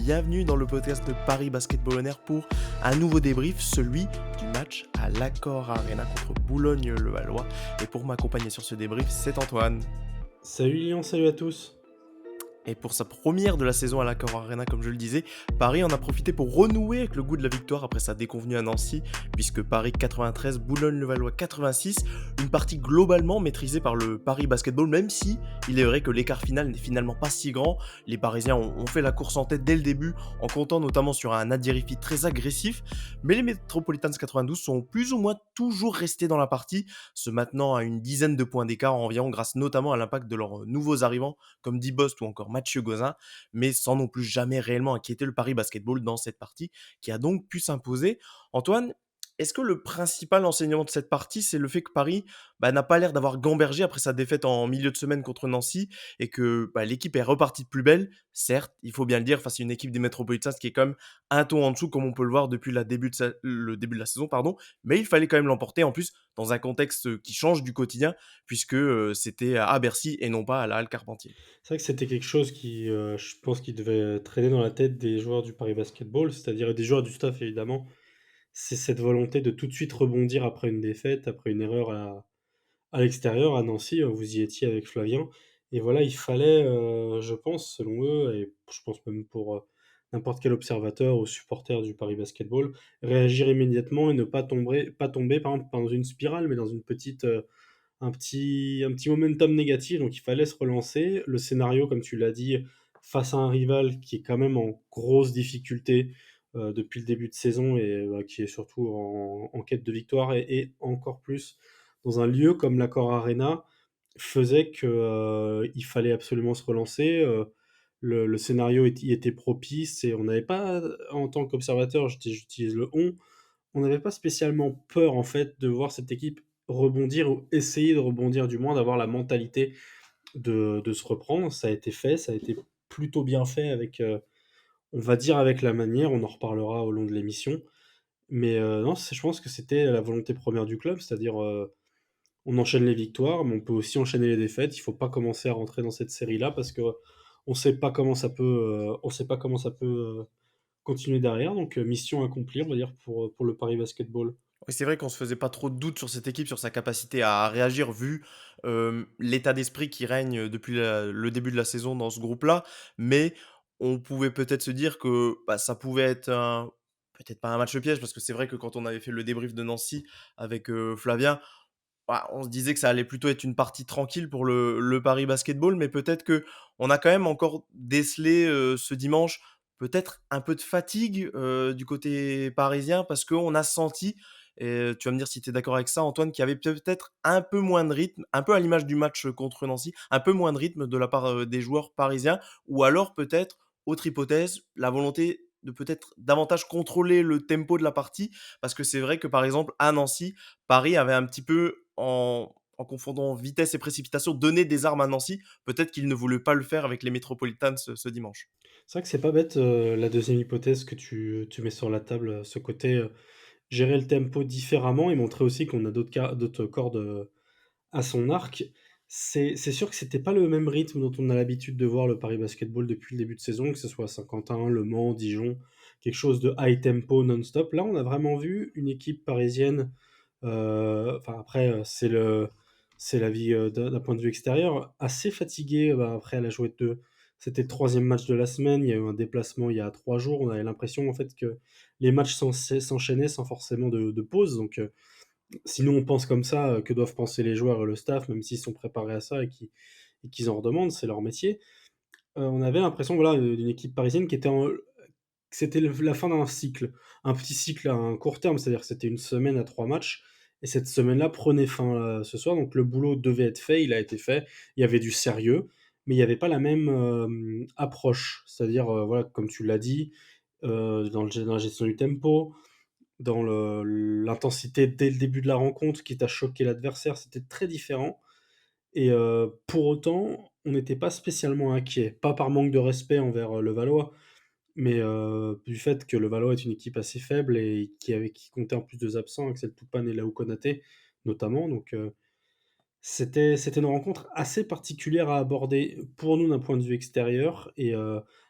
bienvenue dans le podcast de Paris Basketball On Air pour un nouveau débrief, celui du match à l'Accor Arena contre Boulogne-le-Valois. Et pour m'accompagner sur ce débrief, c'est Antoine. Salut Lilian, salut à tous. Et pour sa première de la saison à l'Accor Arena, comme je le disais, Paris en a profité pour renouer avec le goût de la victoire après sa déconvenue à Nancy, puisque Paris 93, Boulogne-le-Valois 86, une partie globalement maîtrisée par le Paris Basketball, même si il est vrai que l'écart final n'est finalement pas si grand. Les Parisiens ont fait la course en tête dès le début, en comptant notamment sur un Nadir Hiffi très agressif, mais les Metropolitans 92 sont plus ou moins toujours restés dans la partie, se maintenant à une dizaine de points d'écart environ, grâce notamment à l'impact de leurs nouveaux arrivants, comme Dibost ou encore Mathieu Gozin, mais sans non plus jamais réellement inquiéter le Paris Basketball dans cette partie, qui a donc pu s'imposer. Antoine, est-ce que le principal enseignement de cette partie, c'est le fait que Paris n'a pas l'air d'avoir gambergé après sa défaite en milieu de semaine contre Nancy et que l'équipe est repartie de plus belle, certes, il faut bien le dire, face à une équipe des Metropolitans qui est quand même un ton en dessous, comme on peut le voir depuis le début de la saison, pardon, mais il fallait quand même l'emporter, en plus, dans un contexte qui change du quotidien, puisque c'était à Bercy et non pas à la Halle Carpentier. C'est vrai que c'était quelque chose qui, je pense qui devait traîner dans la tête des joueurs du Paris Basketball, c'est-à-dire des joueurs du staff évidemment. C'est cette volonté de tout de suite rebondir après une défaite, après une erreur à l'extérieur, à Nancy, vous y étiez avec Flavien et voilà, il fallait, je pense selon eux et je pense même pour, n'importe quel observateur ou supporter du Paris Basketball, réagir immédiatement et ne pas tomber par exemple dans une spirale, mais dans une petite, un petit momentum négatif, donc il fallait se relancer. Le scénario, comme tu l'as dit, face à un rival qui est quand même en grosse difficulté, depuis le début de saison et qui est surtout en quête de victoire et encore plus dans un lieu comme l'Accor Arena, faisait que, il fallait absolument se relancer, le scénario y était propice et on n'avait pas, en tant qu'observateur, j'utilise le on n'avait pas spécialement peur, en fait, de voir cette équipe rebondir ou essayer de rebondir, du moins d'avoir la mentalité de se reprendre. Ça a été fait, ça a été plutôt bien fait avec, on va dire avec la manière, on en reparlera au long de l'émission. Mais, non, je pense que c'était la volonté première du club, c'est-à-dire, on enchaîne les victoires, mais on peut aussi enchaîner les défaites. Il faut pas commencer à rentrer dans cette série-là parce que on sait pas comment ça peut, on sait pas comment ça peut, continuer derrière. Donc, mission accomplie, on va dire, pour le Paris Basketball. Oui, c'est vrai qu'on se faisait pas trop de doutes sur cette équipe, sur sa capacité à réagir vu l'état d'esprit qui règne depuis le début de la saison dans ce groupe-là. Mais on pouvait peut-être se dire que ça pouvait être peut-être pas un match piège, parce que c'est vrai que quand on avait fait le débrief de Nancy avec Flavien, on se disait que ça allait plutôt être une partie tranquille pour le Paris Basketball, mais peut-être que on a quand même encore décelé ce dimanche peut-être un peu de fatigue du côté parisien, parce qu'on a senti, et tu vas me dire si tu es d'accord avec ça, Antoine, qu'il y avait peut-être un peu moins de rythme, un peu à l'image du match contre Nancy, un peu moins de rythme de la part des joueurs parisiens, ou alors peut-être, autre hypothèse, la volonté de peut-être davantage contrôler le tempo de la partie, parce que c'est vrai que par exemple à Nancy, Paris avait un petit peu, en confondant vitesse et précipitation, donné des armes à Nancy. Peut-être qu'il ne voulait pas le faire avec les Metropolitans ce dimanche. C'est vrai que c'est pas bête, la deuxième hypothèse que tu mets sur la table, ce côté, gérer le tempo différemment et montrer aussi qu'on a d'autres cordes, à son arc. C'est sûr que c'était pas le même rythme dont on a l'habitude de voir le Paris Basketball depuis le début de saison, que ce soit à Saint-Quentin, Le Mans, Dijon, quelque chose de high tempo non-stop. Là, on a vraiment vu une équipe parisienne, enfin après, c'est la vie d'un point de vue extérieur, assez fatiguée, après elle a joué c'était le troisième match de la semaine, il y a eu un déplacement il y a 3 jours, on avait l'impression en fait que les matchs s'enchaînaient sans forcément de pause, donc sinon on pense comme ça, que doivent penser les joueurs et le staff, même s'ils sont préparés à ça et qu'ils en redemandent, c'est leur métier. On avait l'impression, voilà, d'une équipe parisienne qui était que c'était la fin d'un cycle. Un petit cycle à un court terme, c'est-à-dire que c'était une semaine à 3 matchs et cette semaine-là prenait fin, ce soir, donc le boulot devait être fait, il a été fait. Il y avait du sérieux, mais il y avait pas la même, approche. C'est-à-dire, voilà, comme tu l'as dit, dans la gestion du tempo, dans l'intensité dès le début de la rencontre, quitte à choquer l'adversaire, c'était très différent et pour autant, on n'était pas spécialement inquiet. Pas par manque de respect envers, Levallois, mais du fait que Levallois est une équipe assez faible et qui comptait en plus 2 absents, Axel Toupane et Laou Konaté notamment, donc c'était une rencontre assez particulière à aborder pour nous d'un point de vue extérieur et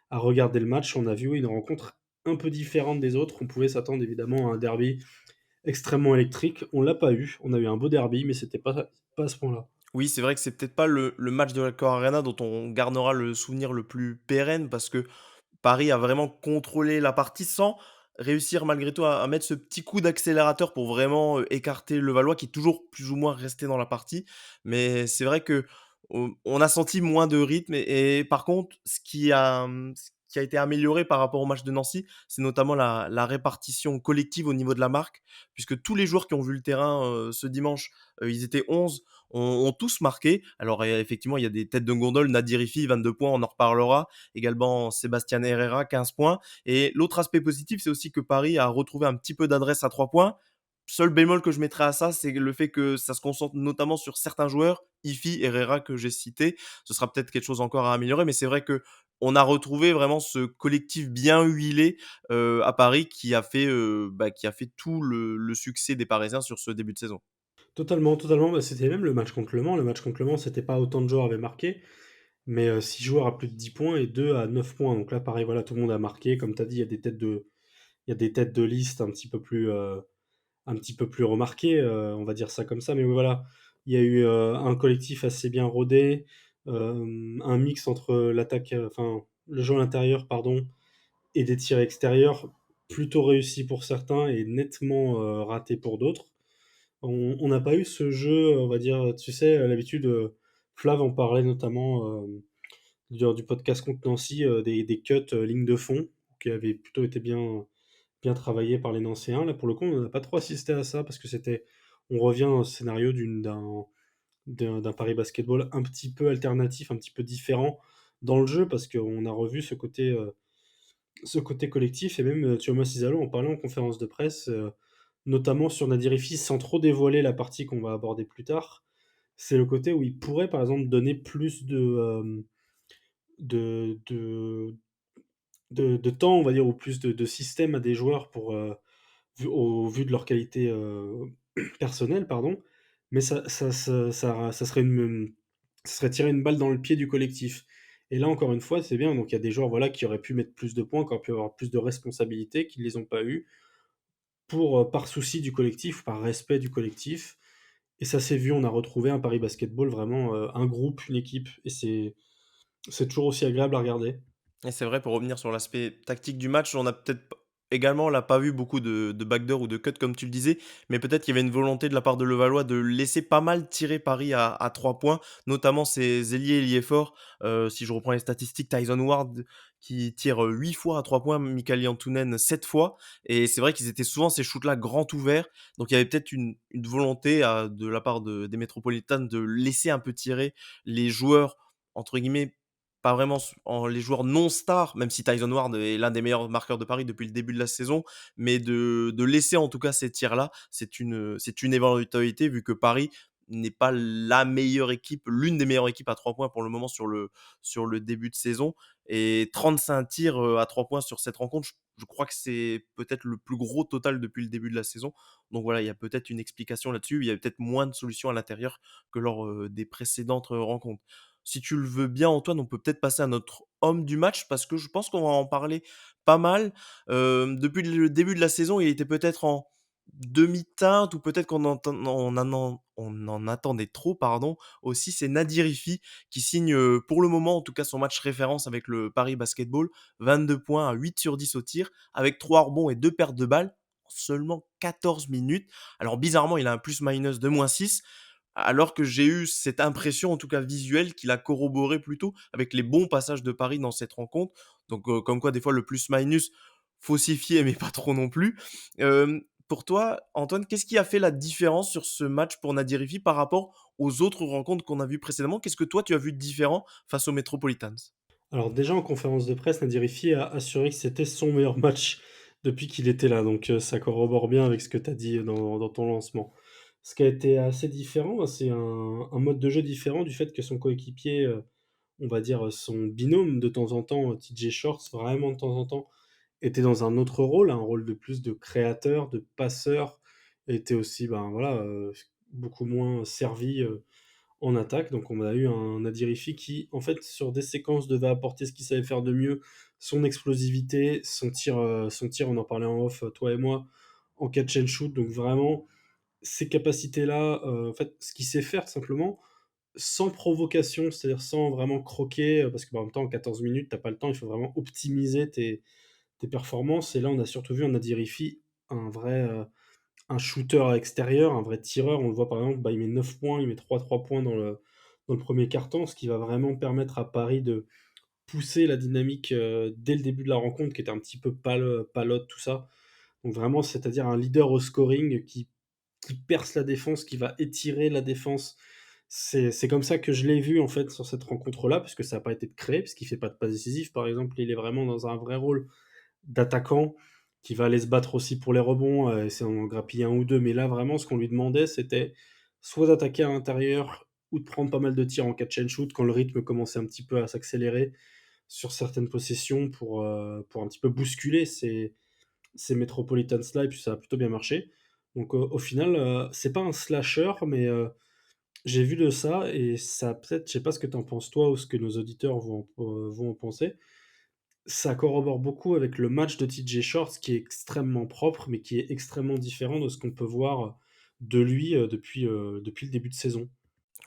à regarder le match, on a vu, oui, une rencontre un peu différente des autres. On pouvait s'attendre évidemment à un derby extrêmement électrique. On l'a pas eu. On a eu un beau derby, mais c'était pas à ce point-là. Oui, c'est vrai que c'est peut-être pas le match de l'Accor Arena dont on gardera le souvenir le plus pérenne parce que Paris a vraiment contrôlé la partie sans réussir malgré tout à mettre ce petit coup d'accélérateur pour vraiment, écarter le Levallois qui est toujours plus ou moins resté dans la partie. Mais c'est vrai que on a senti moins de rythme et par contre ce qui a été amélioré par rapport au match de Nancy, c'est notamment la répartition collective au niveau de la marque, puisque tous les joueurs qui ont vu le terrain, ce dimanche, ils étaient 11, ont tous marqué. Alors, effectivement, il y a des têtes de gondole, Nadir Riffi, 22 points, on en reparlera. Également Sébastien Herrera, 15 points. Et l'autre aspect positif, c'est aussi que Paris a retrouvé un petit peu d'adresse à 3 points. Seul bémol que je mettrais à ça, c'est le fait que ça se concentre notamment sur certains joueurs, Ifi, Herrera que j'ai cité. Ce sera peut-être quelque chose encore à améliorer, mais c'est vrai que on a retrouvé vraiment ce collectif bien huilé à Paris qui a fait tout le succès des Parisiens sur ce début de saison. Totalement, totalement. Bah, c'était même le match contre Le Mans. Le match contre Le Mans, c'était pas autant de joueurs avaient marqué, mais 6 joueurs à plus de 10 points et 2 à 9 points. Donc là, pareil, voilà, tout le monde a marqué. Comme tu as dit, il y a des têtes de liste un petit peu plus remarquées, on va dire ça comme ça. Mais oui, voilà, il y a eu un collectif assez bien rodé, un mix entre l'attaque, enfin, le jeu à l'intérieur, pardon, et des tirs extérieurs plutôt réussis pour certains et nettement ratés pour d'autres. On n'a pas eu ce jeu, on va dire, tu sais, l'habitude, Flav en parlait notamment lors du podcast contre Nancy, des cuts ligne de fond, qui avaient plutôt été bien travaillés par les Nancéens. Là, pour le coup, on n'a pas trop assisté à ça parce que on revient au scénario d'un Paris Basketball un petit peu alternatif, un petit peu différent dans le jeu parce qu'on a revu ce côté collectif et même Thiago Cizalo en parlait en conférence de presse, notamment sur Nadir Hifzi, sans trop dévoiler la partie qu'on va aborder plus tard. C'est le côté où il pourrait, par exemple, donner plus de, de, de temps, on va dire, ou plus de système à des joueurs au vu de leur qualité personnelle, pardon. Mais ça serait ça serait tirer une balle dans le pied du collectif. Et là, encore une fois, c'est bien. Donc, il y a des joueurs voilà, qui auraient pu mettre plus de points, qui auraient pu avoir plus de responsabilités, qui ne les ont pas eu, par souci du collectif, par respect du collectif. Et ça s'est vu, on a retrouvé un Paris Basketball vraiment un groupe, une équipe. Et c'est toujours aussi agréable à regarder. Et c'est vrai, pour revenir sur l'aspect tactique du match, on a peut-être également, on n'a pas vu beaucoup de backdoor ou de cut comme tu le disais, mais peut-être qu'il y avait une volonté de la part de Levallois de laisser pas mal tirer Paris à 3 points, notamment ses ailiers ailiers forts. Si je reprends les statistiques, Tyson Ward qui tire 8 fois à 3 points, Mikael Antunen 7 fois. Et c'est vrai qu'ils étaient souvent ces shoots-là grands ouverts. Donc il y avait peut-être une volonté de la part des Metropolitans de laisser un peu tirer les joueurs, entre guillemets, pas vraiment les joueurs non stars, même si Tyson Ward est l'un des meilleurs marqueurs de Paris depuis le début de la saison, mais de laisser en tout cas ces tirs-là, c'est une éventualité vu que Paris n'est pas la meilleure équipe, l'une des meilleures équipes à 3 points pour le moment sur le début de saison. Et 35 tirs à 3 points sur cette rencontre, je crois que c'est peut-être le plus gros total depuis le début de la saison. Donc voilà, il y a peut-être une explication là-dessus. Il y a peut-être moins de solutions à l'intérieur que lors des précédentes rencontres. Si tu le veux bien, Antoine, on peut peut-être passer à notre homme du match parce que je pense qu'on va en parler pas mal. Depuis le début de la saison, il était peut-être en demi-teinte ou peut-être on en attendait trop, pardon. Aussi, c'est Nadir Riffi qui signe pour le moment, en tout cas, son match référence avec le Paris Basketball. 22 points à 8 sur 10 au tir, avec 3 rebonds et 2 pertes de balles en seulement 14 minutes. Alors bizarrement, il a un plus-minus de -6, alors que j'ai eu cette impression, en tout cas visuelle, qu'il a corroboré plutôt avec les bons passages de Paris dans cette rencontre. Donc, comme quoi, des fois, le plus-minus, faussifié, mais pas trop non plus. Pour toi, Antoine, qu'est-ce qui a fait la différence sur ce match pour Nadir Riffi par rapport aux autres rencontres qu'on a vues précédemment? Qu'est-ce que toi, tu as vu de différent face aux Metropolitans? Alors déjà en conférence de presse, Nadir Hifzi a assuré que c'était son meilleur match depuis qu'il était là, donc ça corrobore bien avec ce que tu as dit dans ton lancement. Ce qui a été assez différent, bah, c'est un mode de jeu différent du fait que son coéquipier, on va dire, son binôme de temps en temps, TJ Shorts, vraiment de temps en temps, était dans un autre rôle, un rôle de plus de créateur, de passeur, était aussi, ben, voilà, beaucoup moins servi, en attaque. Donc on a eu un Nadir qui, en fait, sur des séquences, devait apporter ce qu'il savait faire de mieux, son explosivité, son tir, on en parlait en off, toi et moi, en catch and shoot. Donc vraiment, ces capacités-là, en fait, ce qu'il sait faire simplement, sans provocation, c'est-à-dire sans vraiment croquer, parce que, bah, en même temps, en 14 minutes, t'as pas le temps, il faut vraiment optimiser tes performances. Et là, on a surtout vu en Adirifi un vrai, un shooter à l'extérieur, un vrai tireur. On le voit par exemple, bah, il met 9 points, il met 3 points dans le premier quart-temps, ce qui va vraiment permettre à Paris de pousser la dynamique dès le début de la rencontre, qui était un petit peu palote, tout ça. Donc vraiment, c'est-à-dire un leader au scoring qui perce la défense, qui va étirer la défense. C'est comme ça que je l'ai vu en fait sur cette rencontre-là, puisque ça n'a pas été de créé, puisqu'il fait pas de passe décisive par exemple. Il est vraiment dans un vrai rôle d'attaquant qui va aller se battre aussi pour les rebonds, essayer d'en grappiller un ou deux. Mais là, vraiment, ce qu'on lui demandait, c'était soit d'attaquer à l'intérieur ou de prendre pas mal de tirs en catch and shoot quand le rythme commençait un petit peu à s'accélérer sur certaines possessions pour un petit peu bousculer ces Metropolitans-là. Et puis ça a plutôt bien marché. Donc au final, c'est pas un slasher, mais j'ai vu de ça et ça peut-être, je sais pas ce que tu en penses toi ou ce que nos auditeurs vont en penser, ça corrobore beaucoup avec le match de TJ Shorts qui est extrêmement propre, mais qui est extrêmement différent de ce qu'on peut voir de lui, depuis le début de saison.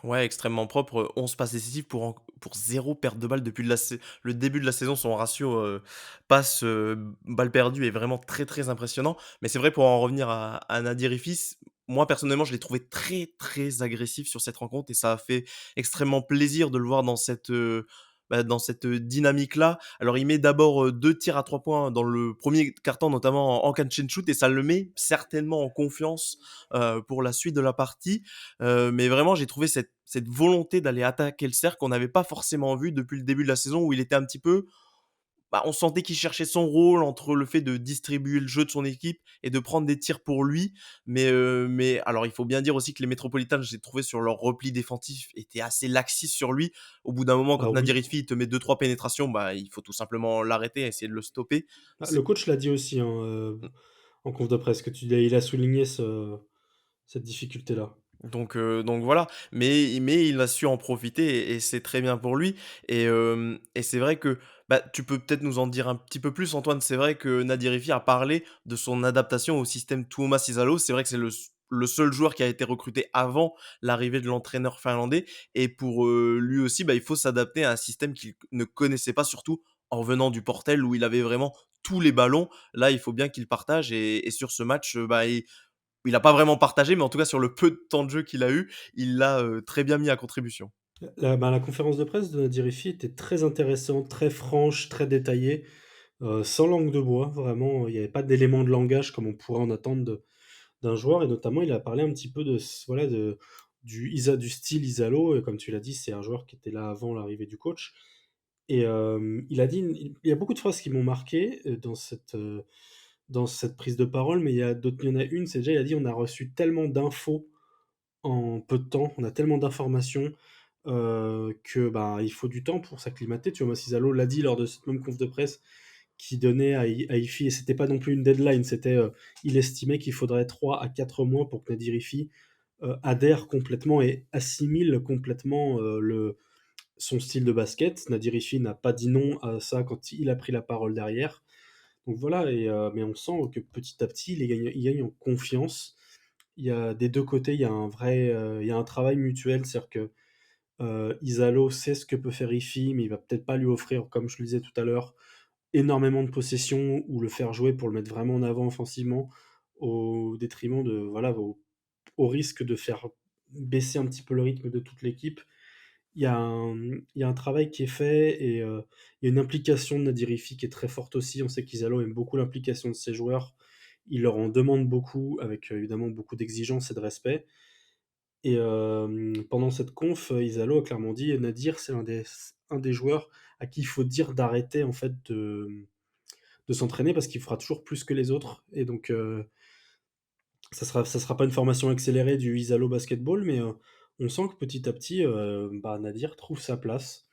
Ouais, extrêmement propre, 11 passes décisives pour 0 perte de balle depuis le début de la saison. Son ratio, passes, balles perdues est vraiment très, très impressionnant. Mais c'est vrai pour en revenir à Nadir Hifis, moi personnellement, je l'ai trouvé très, très agressif sur cette rencontre et ça a fait extrêmement plaisir de le voir dans cette dynamique-là. Alors il met d'abord, 2 tirs à 3 points dans le premier quart-temps, notamment en catch and shoot et ça le met certainement en confiance, pour la suite de la partie. Mais vraiment, j'ai trouvé cette volonté d'aller attaquer le cercle qu'on n'avait pas forcément vu depuis le début de la saison où il était un petit peu on sentait qu'il cherchait son rôle entre le fait de distribuer le jeu de son équipe et de prendre des tirs pour lui. Mais alors, il faut bien dire aussi que les Metropolitans, j'ai trouvé sur leur repli défensif, étaient assez laxistes sur lui. Au bout d'un moment, Ah quand Nadir oui, Hilfi te met deux trois pénétrations, il faut tout simplement l'arrêter, essayer de le stopper. ah, C'est- le coach l'a dit aussi, hein, en conf de presse, que il a souligné cette difficulté-là. donc voilà, mais il a su en profiter et c'est très bien pour lui et c'est vrai que, tu peux peut-être nous en dire un petit peu plus Antoine. C'est vrai que Nadir Hiffi a parlé de son adaptation au système Tuomas Sisälo. C'est vrai que c'est le seul joueur qui a été recruté avant l'arrivée de l'entraîneur finlandais et pour, lui aussi, il faut s'adapter à un système qu'il ne connaissait pas, surtout en venant du Portel où il avait vraiment tous les ballons. Là, il faut bien qu'il partage et sur ce match, il a pas vraiment partagé, mais en tout cas sur le peu de temps de jeu qu'il a eu, il l'a, très bien mis à contribution. La conférence de presse de Dirifi était très intéressante, très franche, très détaillée, sans langue de bois, vraiment, il n'y avait pas d'éléments de langage comme on pourrait en attendre d'un joueur. Et notamment, il a parlé un petit peu voilà, du style Isalo. Et comme tu l'as dit, c'est un joueur qui était là avant l'arrivée du coach. Et il a dit, il y a beaucoup de phrases qui m'ont marqué dans cette prise de parole, mais il y en a une, c'est déjà, il a dit, on a reçu tellement d'infos en peu de temps, on a tellement d'informations que bah, il faut du temps pour s'acclimater. Tu vois, Massizalo l'a dit lors de cette même conf de presse qui donnait à IFI, et c'était pas non plus une deadline, c'était il estimait qu'il faudrait 3 à 4 mois pour que Nadir IFI adhère complètement et assimile complètement son style de basket. Nadir IFI n'a pas dit non à ça quand il a pris la parole derrière. Donc voilà, mais on sent que petit à petit, il gagne en confiance. Il y a des deux côtés, il y a un travail mutuel, c'est-à-dire que Isalo sait ce que peut faire Ifi, mais il va peut-être pas lui offrir, comme je le disais tout à l'heure, énormément de possession ou le faire jouer pour le mettre vraiment en avant offensivement au détriment de voilà, au risque de faire baisser un petit peu le rythme de toute l'équipe. Il y a un travail qui est fait et il y a une implication de Nadir Ifi qui est très forte aussi. On sait qu'Isalo aime beaucoup l'implication de ses joueurs. Il leur en demande beaucoup avec, évidemment beaucoup d'exigences et de respect. Et pendant cette conf, Isalo a clairement dit: «Nadir, c'est un des joueurs à qui il faut dire d'arrêter en fait de s'entraîner parce qu'il fera toujours plus que les autres». Et donc ça sera pas une formation accélérée du Isalo Basketball, mais on sent que petit à petit, Nadir trouve sa place.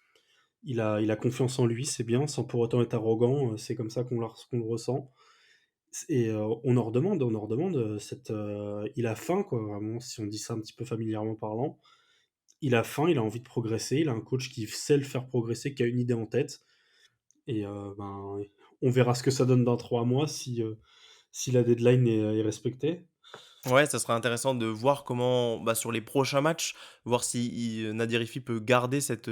Il a confiance en lui, c'est bien, sans pour autant être arrogant, c'est comme ça qu'on le ressent. Et on en redemande, il a faim quoi, vraiment, si on dit ça un petit peu familièrement parlant. il a faim, il a envie de progresser, il a un coach qui sait le faire progresser, qui a une idée en tête et ben, on verra ce que ça donne dans 3 mois si la deadline est respectée. Ouais, ça serait intéressant de voir comment, bah, sur les prochains matchs, voir si Nadir Hifi peut garder cette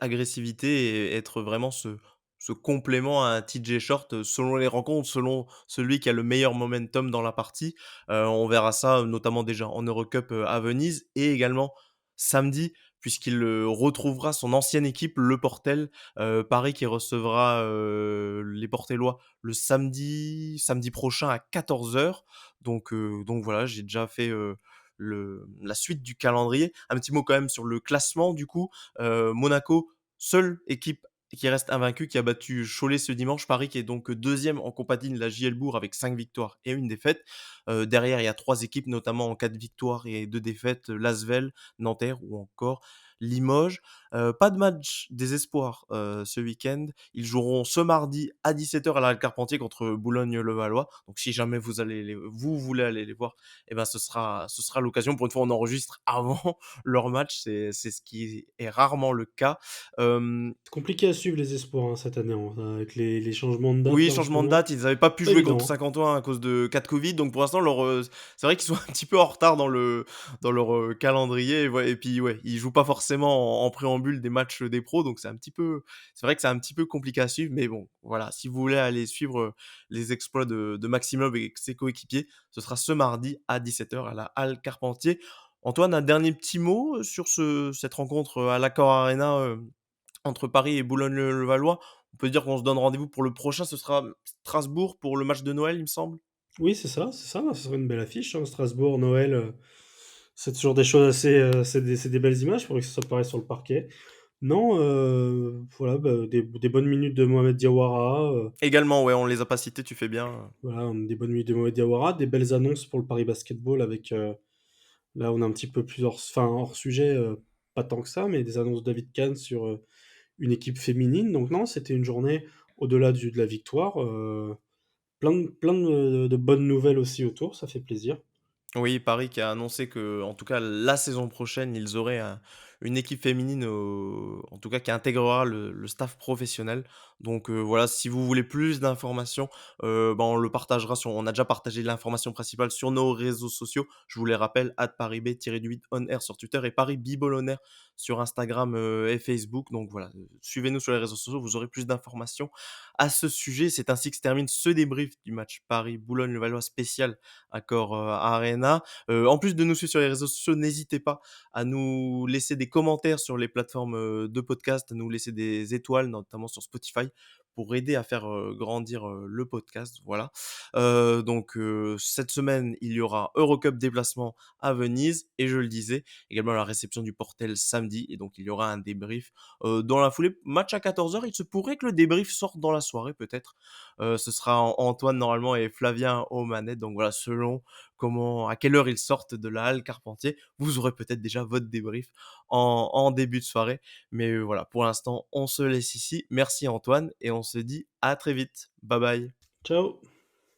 agressivité et être vraiment ce complément à un TJ Short, selon les rencontres, selon celui qui a le meilleur momentum dans la partie. On verra ça, notamment déjà en Eurocup, à Venise et également samedi, puisqu'il, retrouvera son ancienne équipe, le Portel, Paris qui recevra, les Portellois le samedi prochain à 14 h. Donc voilà, j'ai déjà fait, la suite du calendrier. Un petit mot quand même sur le classement du coup, Monaco, seule équipe qui reste invaincue, qui a battu Cholet ce dimanche. Paris qui est donc 2e en compagnie de la JL Bourg avec 5 victoires et une défaite. Derrière, il y a 3 équipes, notamment en 4 victoires et 2 défaites, l'Asvel, Nanterre ou encore Limoges. Pas de match des espoirs, ce week-end. Ils joueront ce mardi à 17 h à la Halle Carpentier contre Boulogne-Levallois. Donc si jamais vous voulez aller les voir, eh ben ce sera l'occasion. Pour une fois, on enregistre avant leur match. C'est ce qui est rarement le cas. Hem, C'est compliqué à suivre les espoirs, hein, cette année, hein, avec les changements de date oui, là en ce changement de moment. date, ils n'avaient pas pu Pas jouer contre évident, hein. Saint-Quentin à cause de cas de Covid. Donc pour l'instant, c'est vrai qu'ils sont un petit peu en retard dans leur calendrier. Et puis ouais, ils jouent pas forcément en préambule des matchs des pros. Donc c'est vrai que c'est un petit peu compliqué à suivre. Mais bon, voilà, si vous voulez aller suivre les exploits de Maxime Love et ses coéquipiers, ce sera ce mardi à 17 h à la Halle Carpentier. Antoine, un dernier petit mot sur cette rencontre à l'Accor Arena, entre Paris et Boulogne-le-Valois. On peut dire qu'on se donne rendez-vous pour le prochain, ce sera Strasbourg pour le match de Noël, il me semble? Oui, c'est ça, ce serait une belle affiche, hein, Strasbourg, Noël, c'est toujours des choses assez, c'est des belles images, il faudrait que ça apparaisse sur le parquet. Non, voilà, bah, des bonnes minutes de Mohamed Diawara, Également, ouais, on les a pas cités, tu fais bien. voilà, des bonnes minutes de Mohamed Diawara, des belles annonces pour le Paris Basketball avec, là, on est un petit peu plus hors sujet, pas tant que ça, mais des annonces de David Kahn sur, une équipe féminine. Donc non, c'était une journée au-delà de la victoire, plein de bonnes nouvelles aussi autour, ça fait plaisir. Oui, Paris qui a annoncé que, en tout cas, la saison prochaine, ils auraient une équipe féminine, en tout cas qui intégrera le staff professionnel. Donc voilà, si vous voulez plus d'informations, ben, on le partagera on a déjà partagé l'information principale sur nos réseaux sociaux. Je vous les rappelle, @ParisB-8 on air sur Twitter et Paris Biball on air sur Instagram et Facebook. Donc voilà, suivez-nous sur les réseaux sociaux, vous aurez plus d'informations à ce sujet. C'est ainsi que se termine ce débrief du match Paris-Boulogne-Levallois spécial Accor Arena. En plus de nous suivre sur les réseaux sociaux, n'hésitez pas à nous laisser des commentaires sur les plateformes de podcast, à nous laisser des étoiles, notamment sur Spotify, pour aider à faire grandir le podcast. Voilà. Donc cette semaine, il y aura Eurocup déplacement à Venise et je le disais, également la réception du Portel samedi. Et donc il y aura un débrief dans la foulée. Match à 14 h. Il se pourrait que le débrief sorte dans la soirée peut-être. Ce sera Antoine normalement et Flavien aux manettes. Donc voilà, selon à quelle heure ils sortent de la halle Carpentier, vous aurez peut-être déjà votre débrief en début de soirée. Mais voilà, pour l'instant, on se laisse ici. Merci Antoine et on se dit à très vite. Bye bye. Ciao.